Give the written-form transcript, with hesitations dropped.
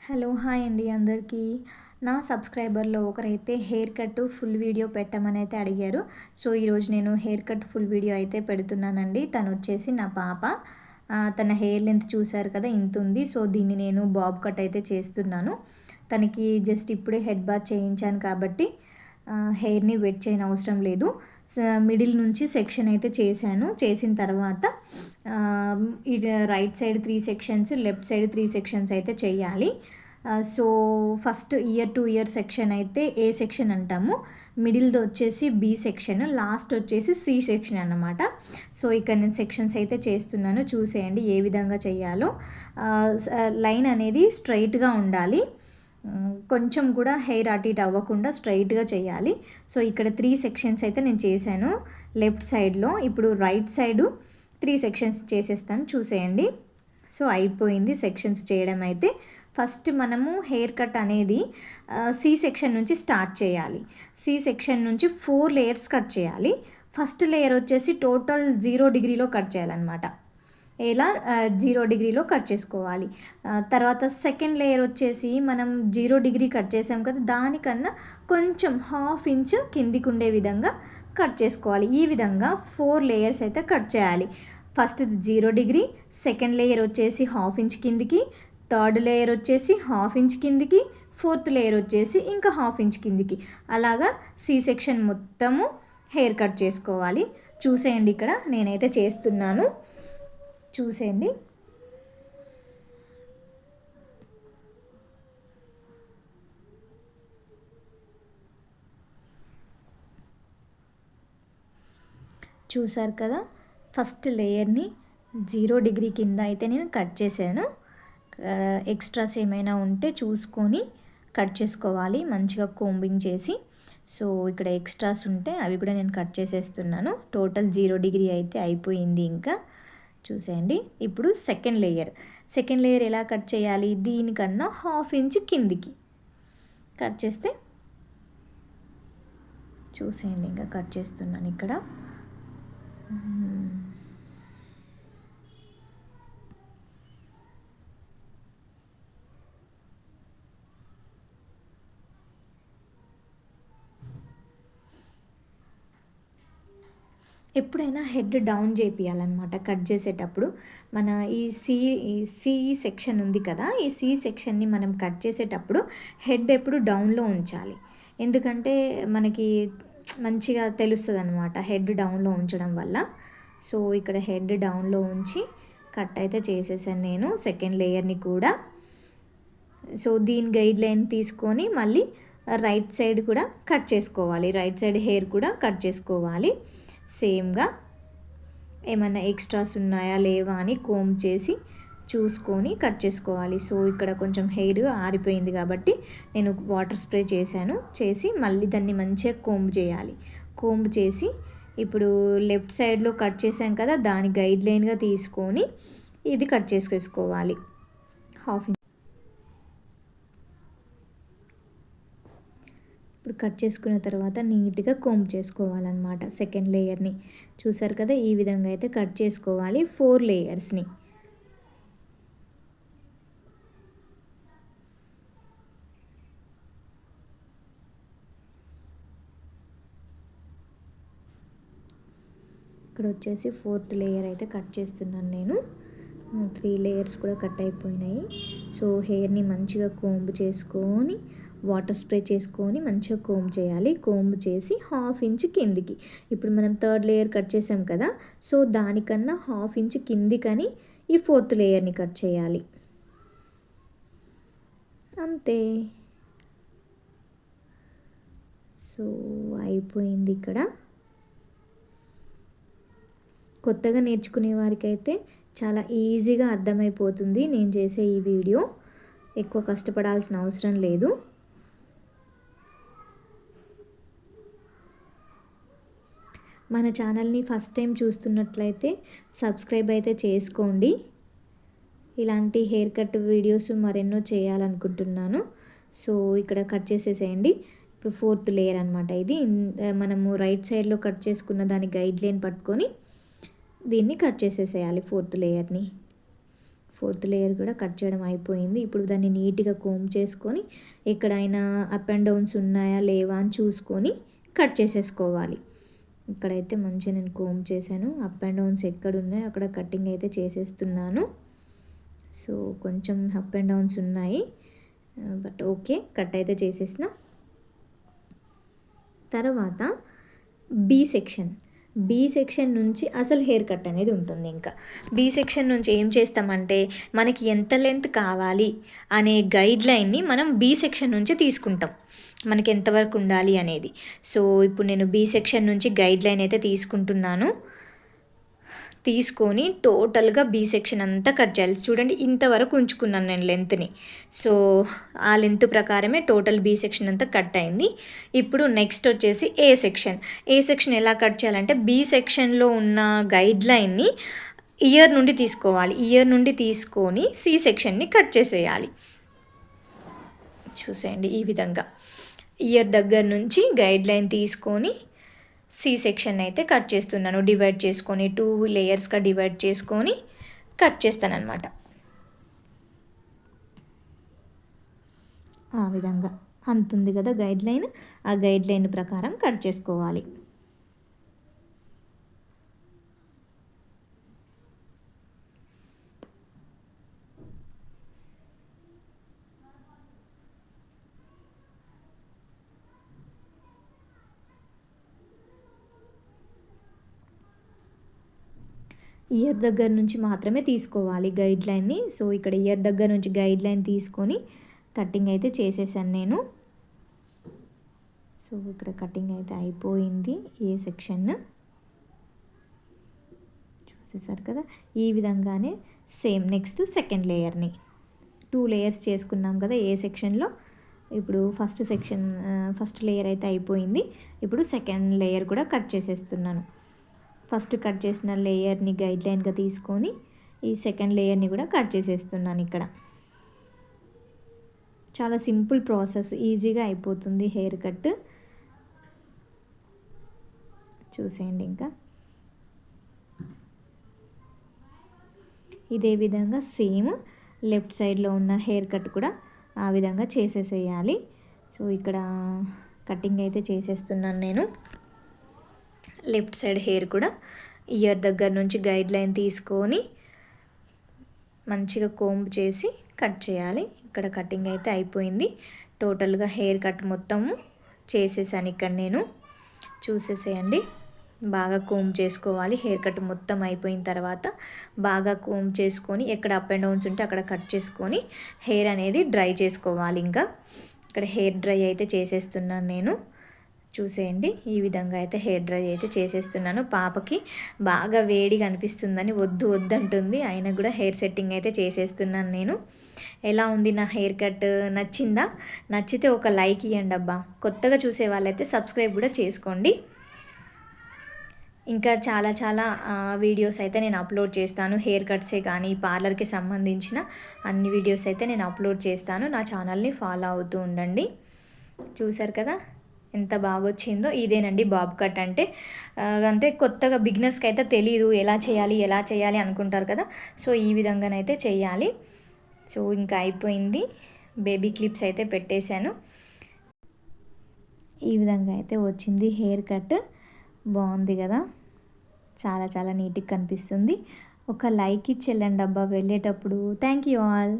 Hello! Hi అండి అందరికీ. నా సబ్స్క్రైబర్‌లో ఒకరైతే హెయిర్ కట్ ఫుల్ వీడియో పెట్టమనైతే అడిగారు. సో, ఈరోజు నేను హెయిర్ కట్ ఫుల్ వీడియో అయితే పెడుతున్నానండి. తనొచ్చేసి నా పాప. తన హెయిర్ లెంత్ చూసారు కదా! ఇంతుంది. సో, దీన్ని నేను బాబ్ కట్ అయితే చేస్తున్నాను. తనకి జస్ట్ ఇప్పుడే హెడ్ బాత్ చేయించాను కాబట్టి హెయిర్‌ని వెట్ చేయనవసరం లేదు. మిడిల్ నుంచి సెక్షన్ అయితే చేశాను. చేసిన తర్వాత ఇది right side 3 sections, left side 3 sections అయితే చేయాలి. So, first year to year section అయితే ఏ సెక్షన్ అంటాము. మిడిల్‌ది వచ్చేసి బి సెక్షన్, లాస్ట్ వచ్చేసి సి సెక్షన్ అన్నమాట. సో, ఇక్కడ నేను సెక్షన్స్ అయితే చేస్తున్నాను. చూసేయండి ఏ విధంగా చేయాలో. లైన్ అనేది స్ట్రైట్‌గా ఉండాలి. కొంచెం కూడా హెయిర్ అటు ఇటు అవ్వకుండా స్ట్రైట్‌గా చేయాలి. సో, ఇక్కడ 3 సెక్షన్స్ అయితే నేను చేశాను లెఫ్ట్ సైడ్‌లో. ఇప్పుడు రైట్ సైడు 3 సెక్షన్స్ చేసేస్తాను చూసేయండి. సో, అయిపోయింది సెక్షన్స్ చేయడం అయితే. ఫస్ట్ మనము హెయిర్ కట్ అనేది సి సెక్షన్ నుంచి స్టార్ట్ చేయాలి. సి సెక్షన్ నుంచి 4 లేయర్స్ కట్ చేయాలి. ఫస్ట్ లేయర్ వచ్చేసి టోటల్ 0 డిగ్రీలో కట్ చేయాలన్నమాట. ఇలా 0 డిగ్రీలో కట్ చేసుకోవాలి. తర్వాత సెకండ్ లేయర్ వచ్చేసి మనం 0 డిగ్రీ కట్ చేసాం కదా! దానికన్నా కొంచెం హాఫ్ ఇంచ్ కిందికి ఉండే విధంగా కట్ చేసుకోవాలి. ఈ విధంగా 4 లేయర్స్ అయితే కట్ చేయాలి. ఫస్ట్‌ది 0 డిగ్రీ, సెకండ్ లేయర్ వచ్చేసి హాఫ్ ఇంచ్ కిందికి, థర్డ్ లేయర్ వచ్చేసి హాఫ్ ఇంచ్ కిందికి, ఫోర్త్ లేయర్ వచ్చేసి ఇంకా హాఫ్ ఇంచ్ కిందికి. అలాగా సి సెక్షన్ మొత్తము హెయిర్ కట్ చేసుకోవాలి. చూసేయండి ఇక్కడ నేనైతే చేస్తున్నాను. చూసేయండి. చూసారు కదా! ఫస్ట్ లేయర్‌ని 0 డిగ్రీ కింద అయితే నేను కట్ చేశాను. ఎక్స్ట్రాస్ ఏమైనా ఉంటే చూసుకొని కట్ చేసుకోవాలి మంచిగా కోంబింగ్ చేసి. సో, ఇక్కడ ఎక్స్ట్రాస్ ఉంటే అవి కూడా నేను కట్ చేసేస్తున్నాను. టోటల్ 0 డిగ్రీ అయితే అయిపోయింది ఇంకా. చూసేయండి. ఇప్పుడు సెకండ్ లేయర్ ఎలా కట్ చేయాలి? దీనికన్నా హాఫ్ ఇంచ్ కిందికి కట్ చేస్తే చూసేయండి. ఇంకా కట్ చేస్తున్నాను ఇక్కడ. ఎప్పుడైనా హెడ్ డౌన్ చేపియాలన్నమాట కట్ చేసేటప్పుడు. మన ఈ సి సెక్షన్ ఉంది కదా! ఈ సి సెక్షన్‌ని మనం కట్ చేసేటప్పుడు హెడ్ ఎప్పుడు డౌన్‌లో ఉంచాలి. ఎందుకంటే మనకి మంచిగా తెలుస్తదనమాట హెడ్ డౌన్‌లో ఉంచడం వల్ల. సో, ఇక్కడ హెడ్ డౌన్‌లో ఉంచి కట్ అయితే చేసేసాను నేను సెకండ్ లేయర్‌ని కూడా. సో, దీని గైడ్‌లైన్ తీసుకొని మళ్ళీ రైట్ సైడ్ కూడా కట్ చేసుకోవాలి. రైట్ సైడ్ హెయిర్ కూడా కట్ చేసుకోవాలి. సేమ్‌గా ఏమన్నా ఎక్స్ట్రాస్ ఉన్నాయా లేవా అని కోంబ్ చేసి చూసుకొని కట్ చేసుకోవాలి. సో, ఇక్కడ కొంచెం హెయిర్ ఆరిపోయింది కాబట్టి నేను వాటర్ స్ప్రే చేశాను. చేసి మళ్ళీ దాన్ని మంచిగా కోంబ్ చేయాలి. కోంబ్ చేసి ఇప్పుడు లెఫ్ట్ సైడ్‌లో కట్ చేసాం కదా! దాని గైడ్‌లైన్‌గా తీసుకొని ఇది కట్ చేసేసుకోవాలి. Half inch. ఇప్పుడు కట్ చేసుకున్న తర్వాత నీట్‌గా కోంబ్ చేసుకోవాలన్నమాట సెకండ్ లేయర్‌ని. చూసారు కదా! ఈ విధంగా అయితే కట్ చేసుకోవాలి 4 లేయర్స్‌ని. ఇక్కడ వచ్చేసి 4th లేయర్ అయితే కట్ చేస్తున్నాను నేను. 3 లేయర్స్ కూడా కట్ అయిపోయినాయి. సో, హెయిర్‌ని మంచిగా కోంబ్ చేసుకొని వాటర్ స్ప్రే చేసుకొని మంచిగా కోంబ్ చేయాలి. కోంబ్ చేసి హాఫ్ ఇంచ్ కిందికి. ఇప్పుడు మనం థర్డ్ లేయర్ కట్ చేసాం కదా! సో, దానికన్నా హాఫ్ ఇంచ్ కిందికని ఈ 4th లేయర్‌ని కట్ చేయాలి. అంతే. సో, అయిపోయింది ఇక్కడ. కొత్తగా నేర్చుకునే వారికైతే చాలా ఈజీగా అర్థమైపోతుంది నేను చేసే ఈ వీడియో. ఎక్కువ కష్టపడాల్సిన అవసరం లేదు. మన ఛానల్ని ఫస్ట్ టైం చూస్తున్నట్లయితే సబ్స్క్రైబ్ అయితే చేసుకోండి. ఇలాంటి హెయిర్ కట్ వీడియోస్ మరెన్నో చేయాలనుకుంటున్నాను. సో, ఇక్కడ కట్ చేసేసేయండి. ఇప్పుడు 4th లేయర్ అనమాట ఇది. మనము రైట్ సైడ్‌లో కట్ చేసుకున్న దాని గైడ్‌లైన్ పట్టుకొని దీన్ని కట్ చేసేసేయాలి 4th లేయర్‌ని. 4th లేయర్ కూడా కట్ చేయడం అయిపోయింది. ఇప్పుడు దాన్ని నీట్గా కోమ్ చేసుకొని ఎక్కడైనా అప్ అండ్ డౌన్స్ ఉన్నాయా లేవా అని చూసుకొని కట్ చేసేసుకోవాలి. ఇక్కడైతే మంచిగా నేను కోమ్ చేశాను. అప్ అండ్ డౌన్స్ ఎక్కడ ఉన్నాయో అక్కడ కటింగ్ అయితే చేసేస్తున్నాను. సో కొంచెం అప్ అండ్ డౌన్స్ ఉన్నాయి, బట్ ఓకే, కట్ అయితే చేసేసిన. తర్వాత బీ సెక్షన్ నుంచి అసలు హెయిర్ కట్ అనేది ఉంటుంది. ఇంకా బీ సెక్షన్ నుంచి ఏం చేస్తామంటే మనకి ఎంత లెంత్ కావాలి అనే గైడ్లైన్ని మనం బీ సెక్షన్ నుంచి తీసుకుంటాం, మనకి ఎంతవరకు ఉండాలి అనేది. సో ఇప్పుడు నేను బీ సెక్షన్ నుంచి గైడ్లైన్ అయితే తీసుకుంటున్నాను. తీసుకొని టోటల్గా బీ సెక్షన్ అంతా కట్ చేయాలి. చూడండి, ఇంతవరకు ఉంచుకున్నాను నేను లెంత్ని. సో ఆ లెంత్ ప్రకారమే టోటల్ బీ సెక్షన్ అంతా కట్ అయింది. ఇప్పుడు నెక్స్ట్ వచ్చేసి ఏ సెక్షన్ ఎలా కట్ చేయాలంటే బీ సెక్షన్లో ఉన్న గైడ్లైన్ని ఇయర్ నుండి తీసుకోవాలి. ఇయర్ నుండి తీసుకొని సి సెక్షన్ని కట్ చేసేయాలి. చూసేయండి, ఈ విధంగా ఇయర్ దగ్గర నుంచి గైడ్లైన్ తీసుకొని సి సెక్షన్ అయితే కట్ చేస్తున్నాను. డివైడ్ చేసుకొని 2 లేయర్స్గా డివైడ్ చేసుకొని కట్ చేస్తాను అనమాట. ఆ విధంగా అంతుంది కదా గైడ్లైన్, ఆ గైడ్లైన్ ప్రకారం కట్ చేసుకోవాలి. ఇయర్ దగ్గర నుంచి మాత్రమే తీసుకోవాలి గైడ్లైన్ని. సో ఇక్కడ ఇయర్ దగ్గర నుంచి గైడ్లైన్ తీసుకొని కటింగ్ అయితే చేసేసాను నేను. సో ఇక్కడ కటింగ్ అయితే అయిపోయింది. ఏ సెక్షన్ చూసేసారు కదా, ఈ విధంగానే సేమ్ నెక్స్ట్ సెకండ్ లేయర్ని 2 లేయర్స్ చేసుకున్నాం కదా ఏ సెక్షన్లో. ఇప్పుడు ఫస్ట్ లేయర్ అయితే అయిపోయింది. ఇప్పుడు సెకండ్ లేయర్ కూడా కట్ చేసేస్తున్నాను. ఫస్ట్ కట్ చేసిన లేయర్ని గైడ్లైన్గా తీసుకొని ఈ సెకండ్ లేయర్ని కూడా కట్ చేసేస్తున్నాను. ఇక్కడ చాలా సింపుల్ ప్రాసెస్, ఈజీగా అయిపోతుంది హెయిర్ కట్. చూసేయండి, ఇంకా ఇదే విధంగా సేమ్ లెఫ్ట్ సైడ్లో ఉన్న హెయిర్ కట్ కూడా ఆ విధంగా చేసేసేయాలి. సో ఇక్కడ కటింగ్ అయితే చేసేస్తున్నాను నేను. లెఫ్ట్ సైడ్ హెయిర్ కూడా ఇయర్ దగ్గర నుంచి గైడ్లైన్ తీసుకొని మంచిగా కోంబ్ చేసి కట్ చేయాలి. ఇక్కడ కటింగ్ అయితే అయిపోయింది. టోటల్గా హెయిర్ కట్ మొత్తము చేసేసాను ఇక్కడ నేను. చూసేసేయండి, బాగా కోంబ్ చేసుకోవాలి. హెయిర్ కట్ మొత్తం అయిపోయిన తర్వాత బాగా కోంబ్ చేసుకొని ఎక్కడ అప్ అండ్ డౌన్స్ ఉంటే అక్కడ కట్ చేసుకొని హెయిర్ అనేది డ్రై చేసుకోవాలి. ఇంకా ఇక్కడ హెయిర్ డ్రై అయితే చేసేస్తున్నాను నేను. చూసేయండి, ఈ విధంగా అయితే హెయిర్ డ్రై అయితే చేసేస్తున్నాను. పాపకి బాగా వేడిగా అనిపిస్తుందని వద్దు వద్దంటుంది, అయినా కూడా హెయిర్ సెట్టింగ్ అయితే చేసేస్తున్నాను నేను. ఎలా ఉంది నా హెయిర్ కట్? నచ్చిందా? నచ్చితే ఒక లైక్ ఇవ్వండి అబ్బా. కొత్తగా చూసే వాళ్ళైతే సబ్స్క్రైబ్ కూడా చేసుకోండి. ఇంకా చాలా వీడియోస్ అయితే నేను అప్లోడ్ చేస్తాను. హెయిర్ కట్సే కానీ పార్లర్కి సంబంధించిన అన్ని వీడియోస్ అయితే నేను అప్లోడ్ చేస్తాను. నా ఛానల్ని ఫాలో అవుతూ ఉండండి. చూసారు కదా ఎంత బాగా వచ్చిందో. ఇదేనండి బాబ్ కట్ అంటే. అంటే కొత్తగా బిగినర్స్కి అయితే తెలియదు ఎలా చేయాలి అనుకుంటారు కదా. సో ఈ విధంగానైతే చేయాలి. సో ఇంకా అయిపోయింది. బేబీ క్లిప్స్ అయితే పెట్టేశాను. ఈ విధంగా అయితే వచ్చింది హెయిర్ కట్. బాగుంది కదా, చాలా నీట్గా కనిపిస్తుంది. ఒక లైక్ ఇచ్చి వెళ్ళండి అబ్బా వెళ్ళేటప్పుడు. Thank you all.